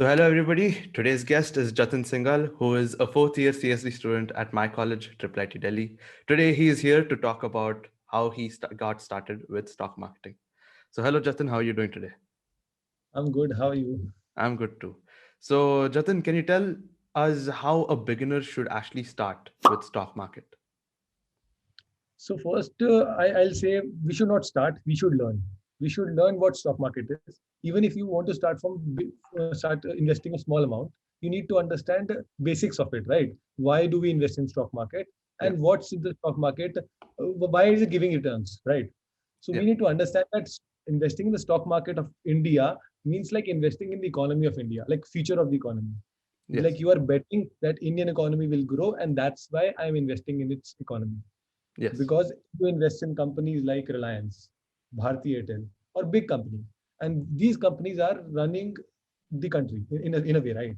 hello everybody. Today's guest is Jatin Singhal, who is a fourth year CSD student at my college, IIIT Delhi. Today he is here to talk about how he got started with stock marketing. So hello Jatin, how are you doing today? I'm good. How are you? I'm good too. So Jatin, can you tell us how a beginner should actually start with stock market? So first, I'll say we should not start. We should learn. We should learn what stock market is. Even if you want to start from start investing a small amount, you need to understand the basics of it, right? Why do we invest in stock market, Yeah, and what's in the stock market? Why is it giving returns, right? So yeah, we need to understand that investing in the stock market of India means like investing in the economy of India, like future of the economy. yes, Like you are betting that Indian economy will grow, and that's why I'm investing in its economy. yes, Because you invest in companies like Reliance, Bharti Airtel, or big company, and these companies are running the country in a way, right?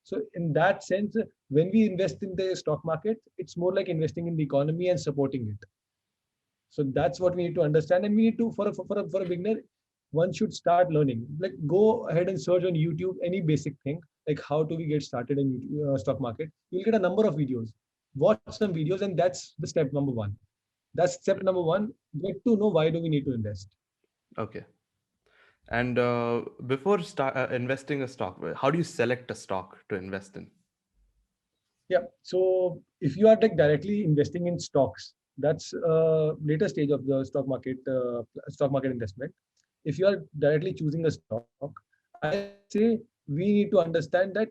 So in that sense, when we invest in the stock market, it's more like investing in the economy and supporting it. So that's what we need to understand, and we need to for a beginner, one should start learning. Like go ahead and search on YouTube any basic thing, like how do we get started in stock market. You'll get a number of videos. Watch some videos, and that's the step number one. That's step number one. Get to know why do we need to invest. okay. And before investing a stock, how do you select a stock to invest in? Yeah. So if you are like directly investing in stocks, that's later stage of the stock market investment. If you are directly choosing a stock, I'll say we need to understand that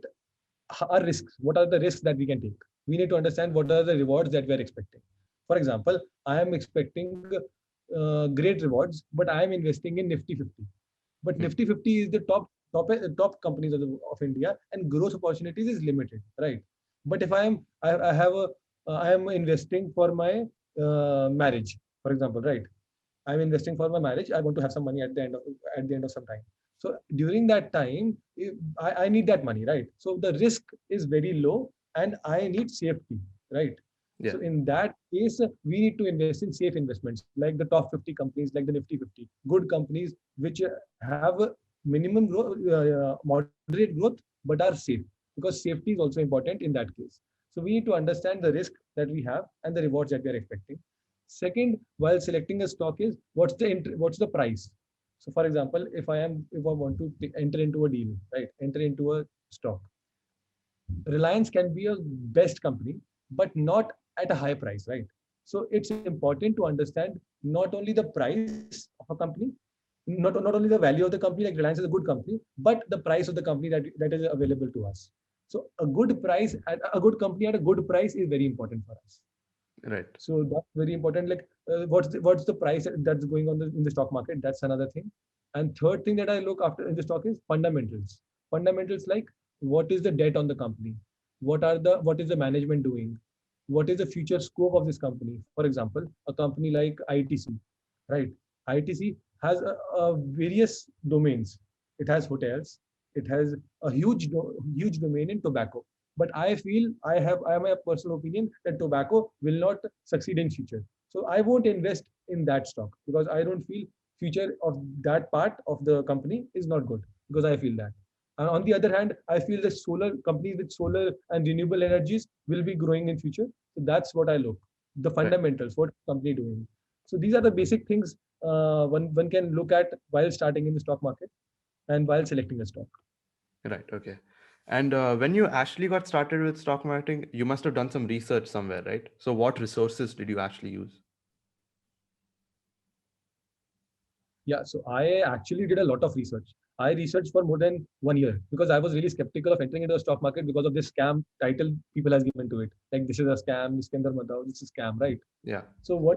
our risks. What are the risks that we can take? We need to understand what are the rewards that we are expecting. For example, I am expecting great rewards, but I am investing in Nifty 50. But Hmm. Nifty 50 is the top companies of India, and growth opportunities is limited, right? But if I have a I am investing for my marriage, for example, right? I'm investing for my marriage. I want to have some money at the end of some time. So during that time, I need that money, right? So the risk is very low, and I need safety, right? Yeah, So in that case, we need to invest in safe investments like the top 50 companies, like the Nifty 50, good companies which have a minimum growth, moderate growth, but are safe, because safety is also important in that case. So we need to understand the risk that we have and the rewards that we are expecting. Second, while selecting a stock is what's the price. So for example, if I want to enter into a deal, right, enter into a stock, Reliance can be a best company, but not at a high price, right? So it's important to understand not only the price of a company, not only the value of the company, like Reliance is a good company, but the price of the company that is available to us. So a good company at a good price is very important for us. right. So that's very important. Like, what's the price that's going on in the stock market? That's another thing. And third thing that I look after in the stock is fundamentals. Fundamentals like what is the debt on the company? What is the management doing? What is the future scope of this company? For example, a company like ITC, right? ITC has various domains. It has hotels. It has a huge domain in tobacco. But I feel I have a personal opinion that tobacco will not succeed in future. So I won't invest in that stock because I don't feel future of that part of the company is not good, because I feel that. And on the other hand, I feel the solar companies with solar and renewable energies will be growing in future. So that's what I look. The Right. fundamentals, what company doing. So these are the basic things one can look at while starting in the stock market and while selecting a stock. Right. Okay. And when you actually got started with stock marketing, you must have done some research somewhere, right? So, what resources did you actually use? Yeah, so I actually did a lot of research. I researched for more than 1 year because I was really skeptical of entering into the stock market because of this scam title people has given to it. Like, this is a scam, Iskandar Madhav, this is scam, right? Yeah. So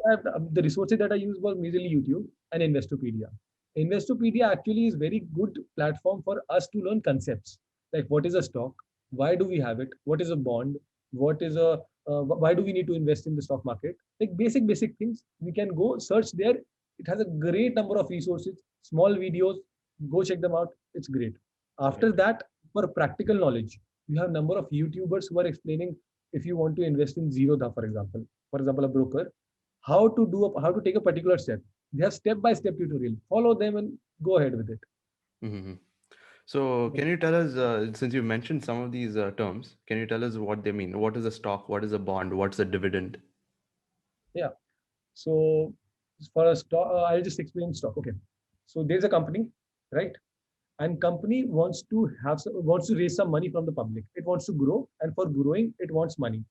the resources that I used was majorly YouTube and Investopedia. Investopedia actually is very good platform for us to learn concepts like what is a stock, why do we have it, what is a bond, what is a why do we need to invest in the stock market, like basic things. We can go search there. It has a great number of resources, small videos. Go check them out. It's great. After Right. that, for practical knowledge, you have number of YouTubers who are explaining if you want to invest in Zerodha, for example, a broker, how to take a particular step. They have step by step tutorial. Follow them and go ahead with it. Hmm. So can you tell us, since you mentioned some of these terms, can you tell us what they mean? What is a stock? What is a bond? What's a dividend? Yeah. So for a stock, I'll just explain stock. Okay. So there's a company, right? And company wants to raise some money from the public. It wants to grow, and for growing, it wants money.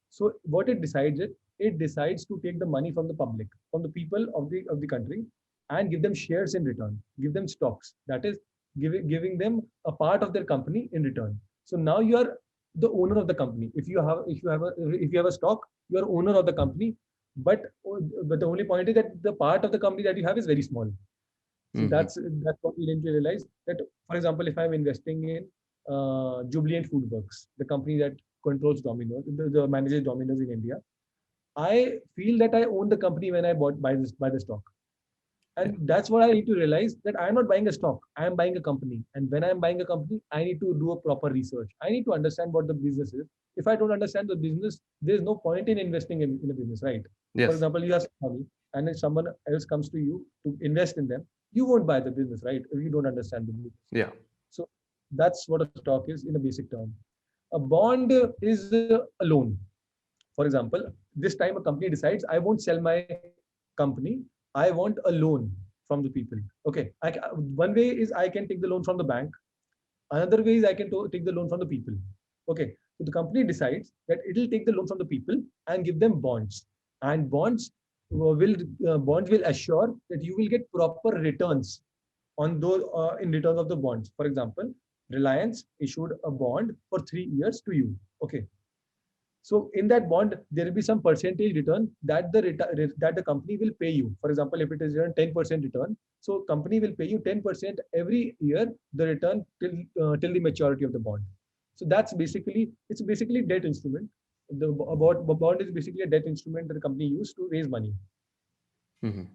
So what it decides to take the money from the public, from the people of the country, and give them shares in return, give them stocks. That is, giving them a part of their company in return. So now you are the owner of the company. If you have a stock, you are owner of the company. But but the only point is that the part of the company that you have is very small. So Hmm. that's what we need to realize. That, for example, if I'm investing in Jubilant Foodworks, the company that controls Domino's, the manages Domino's in India, I feel that I own the company when I buy the stock. Yeah. And that's what I need to realize, that I'm not buying a stock, I am buying a company. And when I'm buying a company, I need to do a proper research. I need to understand what the business is. If I don't understand the business, there's no point in investing in a business, right? For Yes. example, you have some money, and if someone else comes to you to invest in them, you won't buy the business, right? If you don't understand the business. Yeah. So that's what a stock is in a basic term. A bond is a loan. For example, this time a company decides, I won't sell my company. I want a loan from the people. Okay. One way is I can take the loan from the bank. Another way is I can take the loan from the people. Okay. So the company decides that it will take the loan from the people and give them bonds. And bonds will assure that you will get proper returns on those in return of the bonds. For example, Reliance issued a bond for 3 years to you. Okay. So in that bond, there will be some percentage return that the company will pay you. For example, if it is earned 10% return, so company will pay you 10% every year, the return till the maturity of the bond. So it's basically debt instrument. The bond is basically a debt instrument that the company used to raise money. Hmm.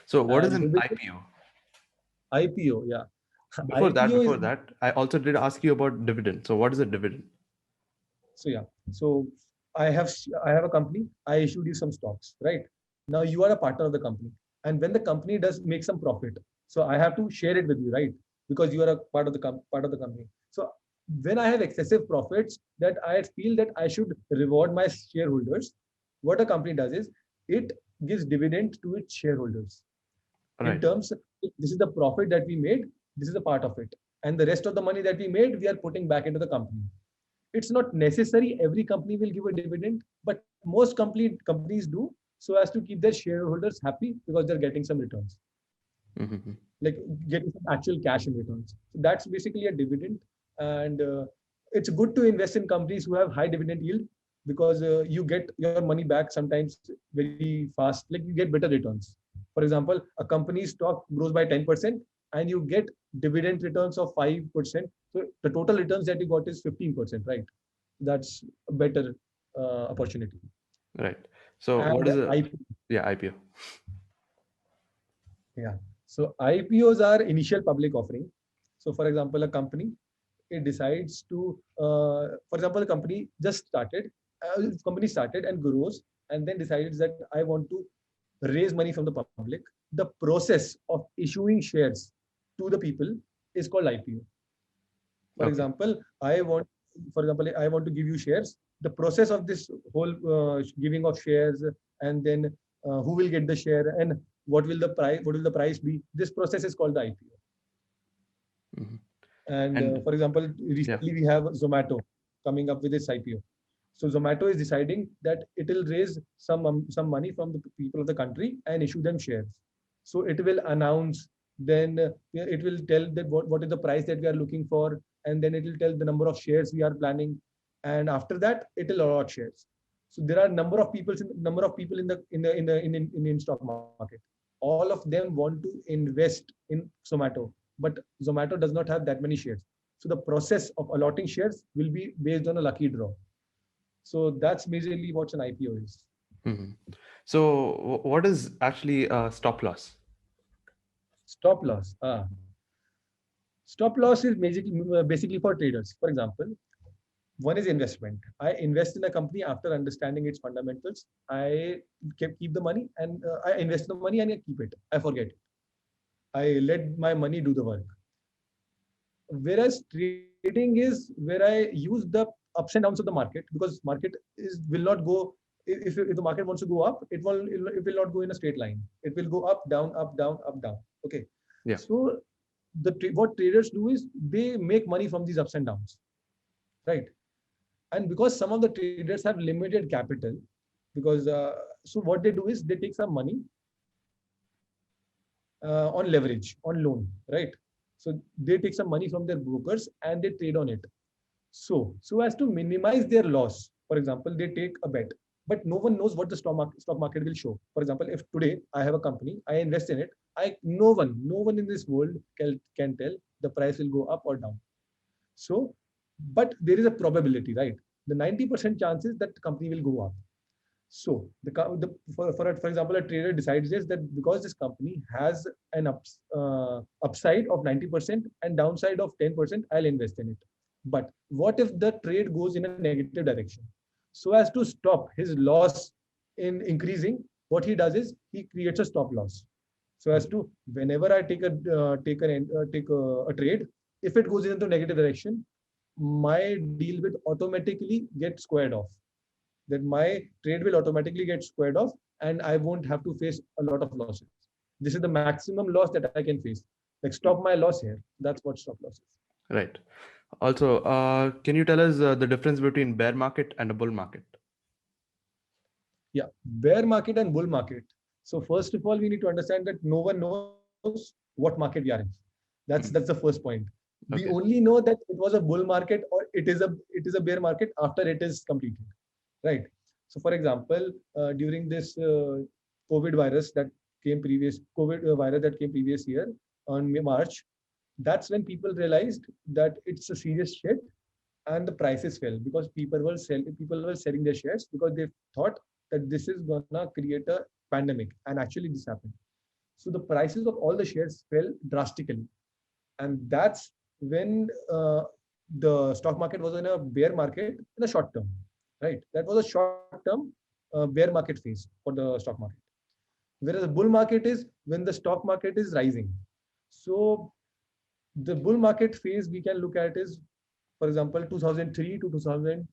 So what is And an with IPO? IPO, yeah, Before that, IPO is before that, I also did ask you about dividend. So what is a dividend? so yeah. So I have a company. I issued you some stocks, right? Now you are a partner of the company, and when the company does make some profit, so I have to share it with you, right? Because you are a part of the company. So when I have excessive profits that I feel that I should reward my shareholders, what a company does is it gives dividend to its shareholders in Right. terms, this is the profit that we made, this is a part of it, and the rest of the money that we made, we are putting back into the company. It's not necessary every company will give a dividend, but most companies do, so as to keep their shareholders happy because they're getting some returns, Hmm. like getting some actual cash in returns. So that's basically a dividend. And it's good to invest in companies who have high dividend yield, because you get your money back sometimes very fast, like you get better returns. For example, a company's stock grows by 10% and you get dividend returns of 5%, so the total returns that you got is 15%, right? That's a better opportunity. Right. So And what is a, IP, yeah, IPO? yeah. So IPOs are initial public offering. So for example, a company, it decides to, for example, a company started and grows, and then decides that I want to raise money from the public. The process of issuing shares to the people is called IPO. For Okay. example, I want to give you shares. The process of this whole giving of shares, and then who will get the share, and what will the price be? This process is called the IPO. Hmm. And And for example, yeah. recently we have Zomato coming up with its IPO. So Zomato is deciding that it will raise some money from the people of the country and issue them shares. So it will announce, then yeah, it will tell that what is the price that we are looking for, and then it will tell the number of shares we are planning, and after that it will allot shares. So there are number of people in stock market. All of them want to invest in Zomato, but Zomato does not have that many shares. So the process of allotting shares will be based on a lucky draw. So that's majorly what an IPO is. Hmm. So what is actually a stop loss? Stop loss. Stop loss is basically for traders. For example, one is investment. I invest in a company after understanding its fundamentals. I keep the money, and I invest the money and I keep it. I forget it. I let my money do the work. Whereas trading is where I use the ups and downs of the market, because market is will not go, if the market wants to go up, it will not go in a straight line. It will go up, down, up, down, up, down. Okay. Yeah. So what traders do is they make money from these ups and downs, right? And because some of the traders have limited capital, because so what they do is they take some money on leverage, on loan, right? So they take some money from their brokers and they trade on it. So as to minimize their loss, for example, they take a bet, but no one knows what the stock market will show. For example, if today I have a company, I invest in it, no one in this world can tell the price will go up or down. So, but there is a probability, right? The 90% chances that the company will go up. So for example, a trader decides this, that because this company has an upside of 90% and downside of 10%, I'll invest in it. But what if the trade goes in a negative direction? So as to stop his loss in increasing, what he does is he creates a stop loss. So as to whenever I take a trade, if it goes into negative direction, my deal will automatically get squared off, that my trade will automatically get squared off and I won't have to face a lot of losses. This is the maximum loss that I can face. Like stop my loss here. That's what stop loss is. Right. Also, can you tell us the difference between bear market and a bull market? Yeah, bear market and bull market. So first of all, we need to understand that no one knows what market we are in. That's the first point. We Okay. only know that it was a bull market or it is a bear market after it is completed, right? So for example, during this COVID virus that came previous COVID virus that came previous year on March, that's when people realized that it's a serious shit, and the prices fell because people were selling their shares because they thought that this is gonna create a pandemic, and actually this happened. So the prices of all the shares fell drastically, and that's when the stock market was in a bear market in a short term, right? That was a short term bear market phase for the stock market. Whereas the bull market is when the stock market is rising. So the bull market phase we can look at is, for example, 2003 to 2000,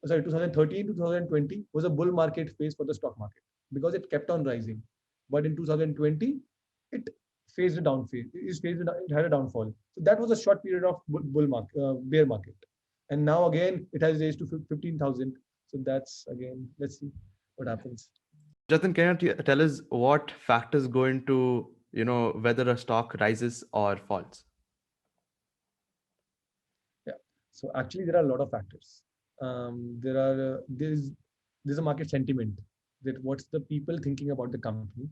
sorry, 2013 to 2020 was a bull market phase for the stock market because it kept on rising. But in 2020, it phased a down phase. It had a downfall. So that was a short period of bear market. And now again, it has raised to 15,000. So that's again, let's see what happens. Jatin, can you tell us what factors go into, whether a stock rises or falls? Yeah. So actually, there are a lot of factors. There's a market sentiment, that what's the people thinking about the company,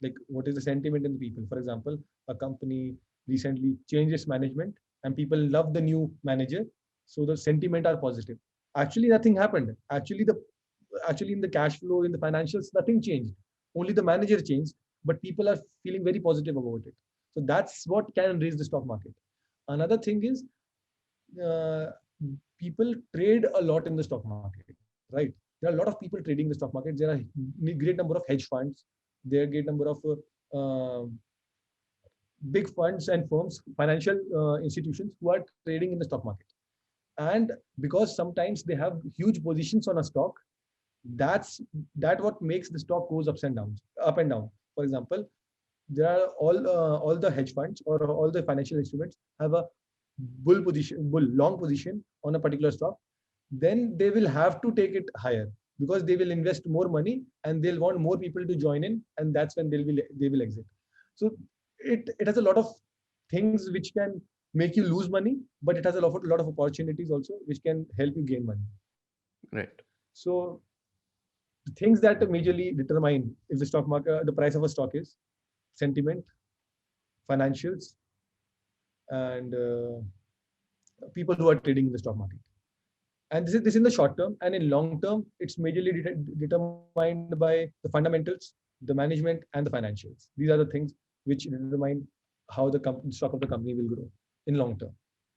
like what is the sentiment in the people. For example, a company recently changed its management and people love the new manager, so the sentiment are positive. Actually nothing happened. Actually in the cash flow, in the financials, nothing changed. Only the manager changed, but people are feeling very positive about it. So that's what can raise the stock market. Another thing is, uh, people trade a lot in the stock market, right? There are a lot of people trading in the stock market. There are a great number of hedge funds. There are a great number of big funds and firms, financial institutions who are trading in the stock market. And because sometimes they have huge positions on a stock, that's that what makes the stock goes ups and downs, up and down. For example, there are all the hedge funds or all the financial instruments have a bull long position on a particular stock, then they will have to take it higher because they will invest more money and they'll want more people to join in, and that's when they will exit. So it has a lot of things which can make you lose money, but it has a lot of opportunities also which can help you gain money. Right. So the things that majorly determine if the stock market, the price of a stock is sentiment, financials, and people who are trading in the stock market. And this in the short term, and in long term, it's majorly determined by the fundamentals, the management, and the financials. These are the things which determine how the stock of the company will grow in long term.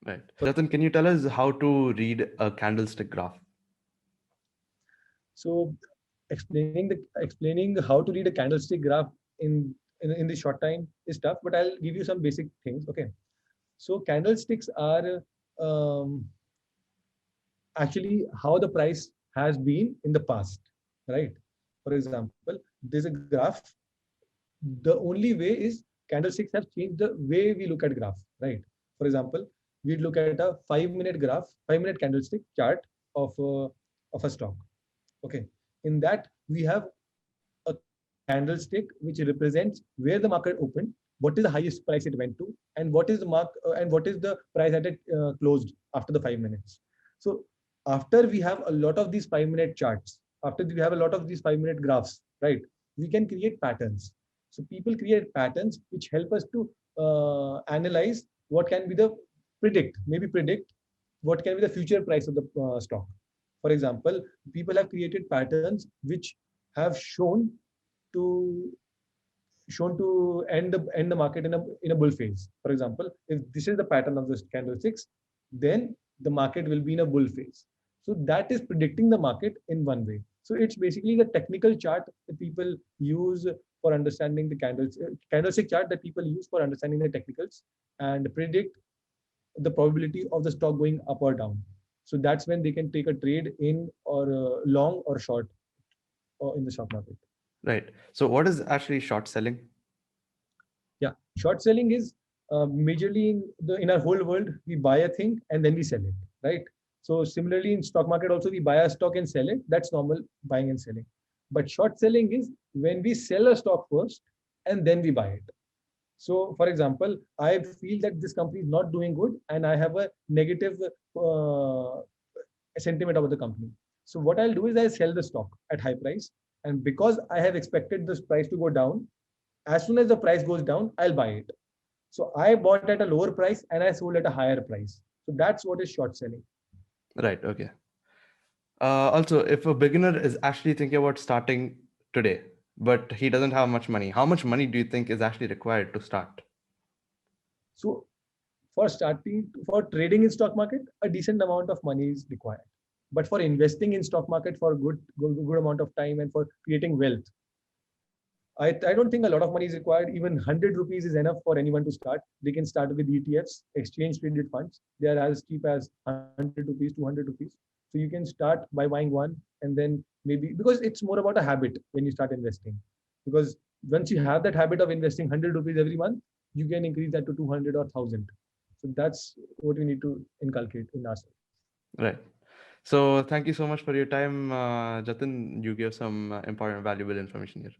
Right. Jatin, can you tell us how to read a candlestick graph? So explaining how to read a candlestick graph in the short time is tough, but I'll give you some basic things. Okay. So candlesticks are actually how the price has been in the past, right? For example, there's a graph. The only way is candlesticks have changed the way we look at graph, right? For example, we look at a 5 minute graph, 5 minute candlestick chart of of a stock. Okay, in that we have a candlestick which represents where the market opened, what is the highest price it went to, and what is the and what is the price that it closed after the 5 minutes. So after we have a lot of these 5 minute charts, after we have a lot of these 5 minute graphs, right? We can create patterns. So people create patterns which help us to analyze what can be the maybe predict what can be the future price of the stock. For example, people have created patterns which have to end the market in a bull phase. For example, if this is the pattern of the candlesticks, then the market will be in a bull phase. So that is predicting the market in one way. So it's basically the technical chart that people use for understanding the candlestick chart that people use for understanding the technicals and predict the probability of the stock going up or down. So that's when they can take a trade in or long or short or in the stock market. Right. So what is actually short selling? Yeah, short selling is majorly in our whole world. We buy a thing and then we sell it, right? So similarly in stock market also we buy a stock and sell it. That's normal buying and selling. But short selling is when we sell a stock first and then we buy it. So, for example, I feel that this company is not doing good, and I have a negative uh, sentiment about the company. So, what I'll do is I'll sell the stock at high price, and because I have expected this price to go down, as soon as the price goes down, I'll buy it. So, I bought at a lower price and I sold at a higher price. So, that's what is short selling. Right. Okay. Also, if a beginner is actually thinking about starting today, but he doesn't have much money, how much money do you think is actually required to start? So, for trading in stock market, a decent amount of money is required. But for investing in stock market for good amount of time and for creating wealth, I don't think a lot of money is required. Even 100 rupees is enough for anyone to start. They can start with ETFs, exchange traded funds. They are as cheap as 100 rupees, 200 rupees. So you can start by buying one and then maybe because it's more about a habit when you start investing. Because once you have that habit of investing 100 rupees every month, you can increase that to 200 or 1000. So that's what we need to inculcate in ourselves. Right. So thank you so much for your time, Jatin. You gave some important, valuable information here.